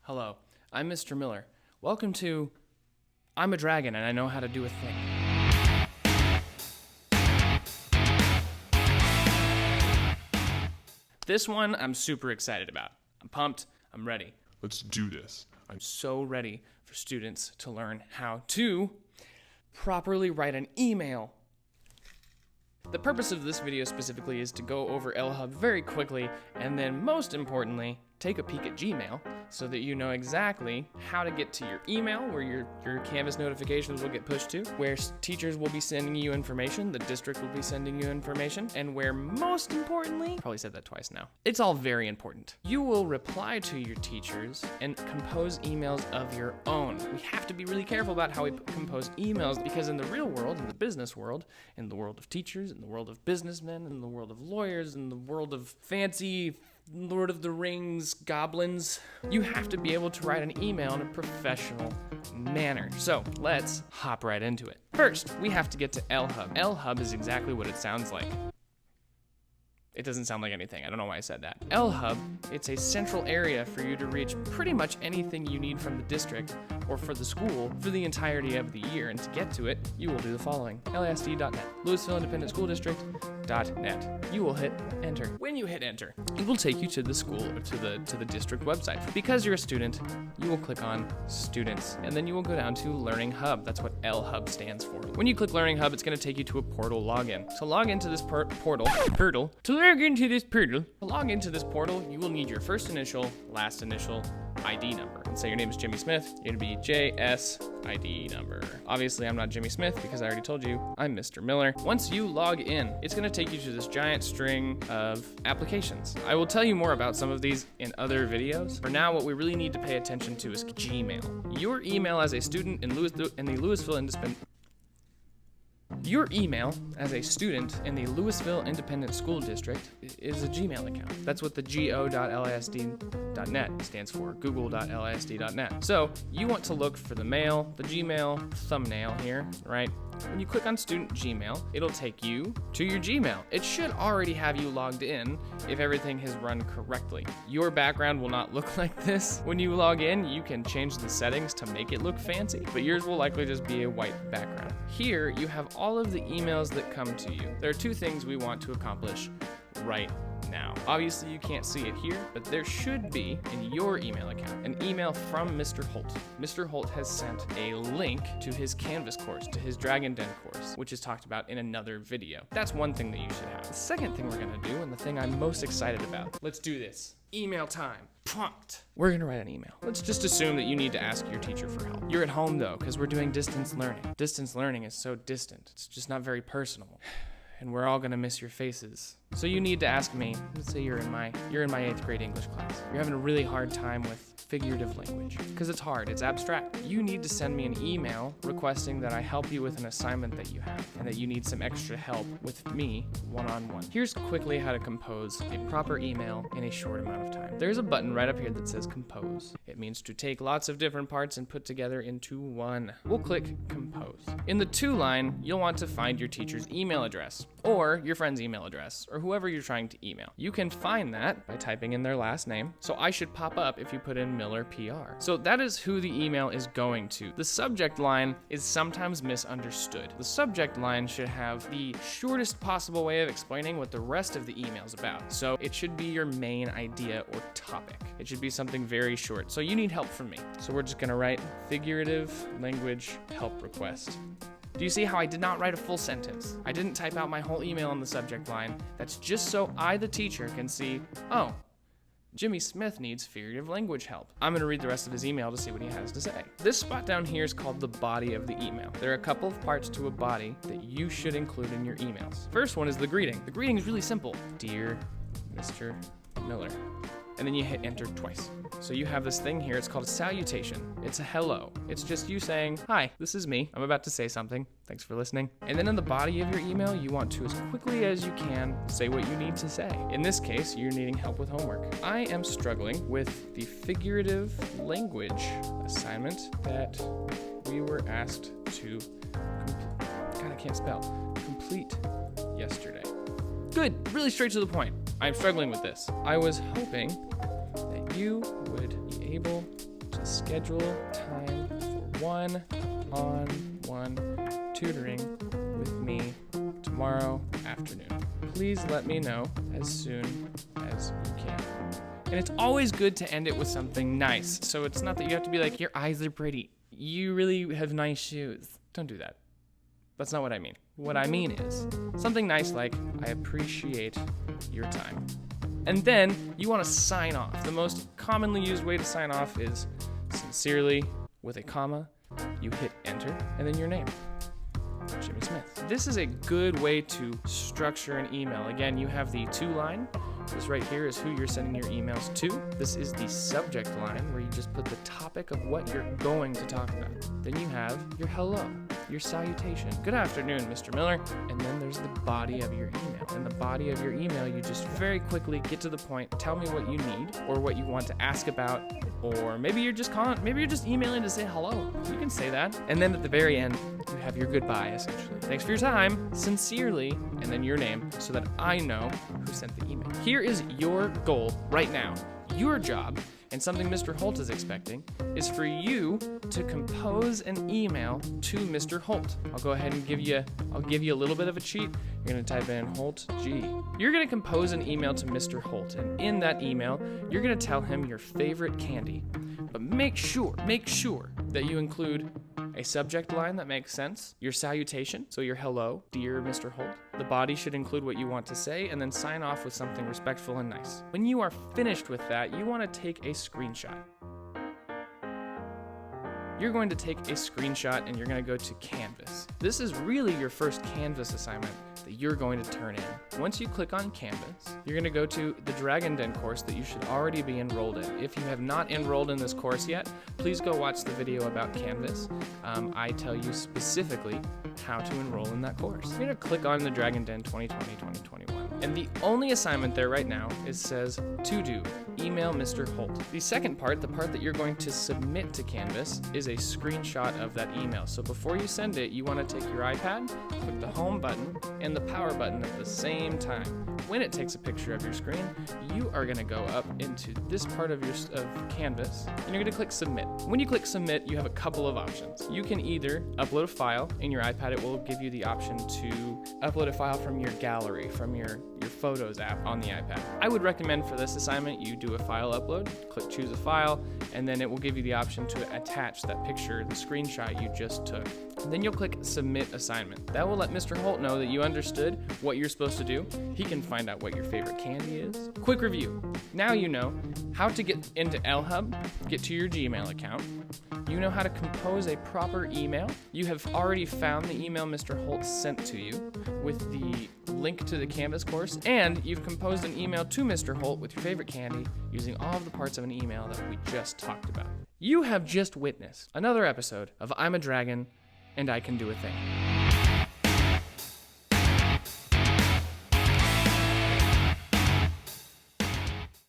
Hello, I'm Mr. Miller. Welcome to I'm a Dragon and I Know How to Do a Thing. This one I'm super excited about. I'm pumped. I'm ready. Let's do this. I'm so ready for students to learn how to properly write an email. The purpose of this video specifically is to go over LHub very quickly, and then most importantly, take a peek at Gmail so that you know exactly how to get to your email, where your Canvas notifications will get pushed to, where teachers will be sending you information, the district will be sending you information, and where most importantly, probably said that twice now, it's all very important. You will reply to your teachers and compose emails of your own. We have to be really careful about how we compose emails, because in the real world, in the business world, in the world of teachers, in the world of businessmen, in the world of lawyers, in the world of fancy Lord of the Rings goblins, you have to be able to write an email in a professional manner. So let's hop right into it. First, we have to get to LHub. LHub is exactly what it sounds like. It doesn't sound like anything. I don't know why I said that. LHub, it's a central area for you to reach pretty much anything you need from the district or for the school for the entirety of the year. And to get to it, you will do the following. LASD.net, Louisville Independent School District.net. You will hit enter. When you hit enter, it will take you to the school or to the district website. Because you're a student, you will click on students, and then you will go down to Learning Hub. That's what LHub stands for. When you click Learning Hub, it's going to take you to a portal login. To log into this portal, you will need your first initial, last initial, ID number. Let's say your name is Jimmy Smith. It'll be JS ID number. Obviously, I'm not Jimmy Smith because I already told you I'm Mr. Miller. Once you log in, it's going to take you to this giant string of applications. I will tell you more about some of these in other videos. For now, what we really need to pay attention to is Gmail. Your email as a student in the Louisville Independent School District is a Gmail account. That's what the go.lasd.net stands for, google.lasd.net. So you want to look for the mail, the Gmail thumbnail here, right? When you click on Student Gmail, it'll take you to your Gmail. It should already have you logged in if everything has run correctly. Your background will not look like this. When you log in, you can change the settings to make it look fancy, but yours will likely just be a white background. Here, you have all of the emails that come to you. There are two things we want to accomplish right now. Obviously, you can't see it here, but there should be in your email account an email from Mr. Holt. Mr. Holt has sent a link to his Canvas course, to his Dragon Den course, which is talked about in another video. That's one thing that you should have. The second thing we're gonna do, and the thing I'm most excited about, let's do this. Email time. Prompt. We're gonna write an email. Let's just assume that you need to ask your teacher for help. You're at home though, because we're doing distance learning. Distance learning is so distant. It's just not very personal. And we're all gonna miss your faces. So you need to ask me. Let's say you're in my 8th grade English class. You're having a really hard time with figurative language because it's hard, it's abstract. You need to send me an email requesting that I help you with an assignment that you have and that you need some extra help with me one-on-one. Here's quickly how to compose a proper email in a short amount of time. There's a button right up here that says compose. It means to take lots of different parts and put together into one. We'll click compose. In the to line, you'll want to find your teacher's email address or your friend's email address or whoever you're trying to email. You can find that by typing in their last name. So I should pop up if you put in Miller PR. So that is who the email is going to. The subject line is sometimes misunderstood. The subject line should have the shortest possible way of explaining what the rest of the email is about. So it should be your main idea or topic. It should be something very short. So you need help from me. So we're just gonna write figurative language help request. Do you see how I did not write a full sentence? I didn't type out my whole email in the subject line. That's just so I, the teacher, can see, oh, Jimmy Smith needs figurative language help. I'm gonna read the rest of his email to see what he has to say. This spot down here is called the body of the email. There are a couple of parts to a body that you should include in your emails. First one is the greeting. The greeting is really simple. Dear Mr. Miller. And then you hit enter twice. So you have this thing here, it's called a salutation. It's a hello. It's just you saying, hi, this is me. I'm about to say something. Thanks for listening. And then in the body of your email, you want to, as quickly as you can, say what you need to say. In this case, you're needing help with homework. I am struggling with the figurative language assignment that we were asked to God, I can't spell. Complete yesterday. Good, really straight to the point. I'm struggling with this. I was hoping that you would be able schedule time for one-on-one tutoring with me tomorrow afternoon. Please let me know as soon as you can. And it's always good to end it with something nice. So it's not that you have to be like, your eyes are pretty. You really have nice shoes. Don't do that. That's not what I mean. What I mean is something nice like, I appreciate your time. And then you want to sign off. The most commonly used way to sign off is sincerely with a comma. You hit enter and then your name. Jimmy Smith. This is a good way to structure an email. Again, you have the to-line. This right here is who you're sending your emails to. This is the subject line where you just put the topic of what you're going to talk about. Then you have your hello, your salutation. Good afternoon, Mr. Miller. And then there's the body of your email. In the body of your email, you just very quickly get to the point. Tell me what you need or what you want to ask about, or maybe you're just emailing to say hello. You can say that. And then at the very end, you have your goodbye, essentially. Thanks for your time, sincerely, and then your name, so that I know who sent the email. Here is your goal right now. Your job, and something Mr. Holt is expecting, is for you to compose an email to Mr. Holt. I'll go ahead and give you a little bit of a cheat. You're gonna type in Holt G. You're gonna compose an email to Mr. Holt, and in that email, you're gonna tell him your favorite candy. But make sure that you include a subject line that makes sense, your salutation, so your hello, dear Mr. Holt. The body should include what you want to say, and then sign off with something respectful and nice. When you are finished with that, you want to take a screenshot. You're going to take a screenshot and you're going to go to Canvas. This is really your first Canvas assignment that you're going to turn in. Once you click on Canvas, you're going to go to the Dragon Den course that you should already be enrolled in. If you have not enrolled in this course yet, please go watch the video about Canvas. I tell you specifically how to enroll in that course. You're going to click on the Dragon Den 2020-2021. And the only assignment there right now says to do, email Mr. Holt. The second part, the part that you're going to submit to Canvas, is a screenshot of that email. So before you send it, you want to take your iPad, click the home button and the power button at the same time. When it takes a picture of your screen, you are going to go up into this part of Canvas and you're going to click submit. When you click submit, you have a couple of options. You can either upload a file in your iPad. It will give you the option to upload a file from your gallery, from your Photos app on the iPad. I would recommend for this assignment you do a file upload, click choose a file, and then it will give you the option to attach that picture, the screenshot you just took. Then you'll click submit assignment. That will let Mr. Holt know that you understood what you're supposed to do. He can find out what your favorite candy is. Quick review. Now you know how to get into LHub, get to your Gmail account. You know how to compose a proper email. You have already found the email Mr. Holt sent to you with the link to the Canvas course, and you've composed an email to Mr. Holt with your favorite candy using all of the parts of an email that we just talked about. You have just witnessed another episode of I'm a Dragon and I Can Do a Thing.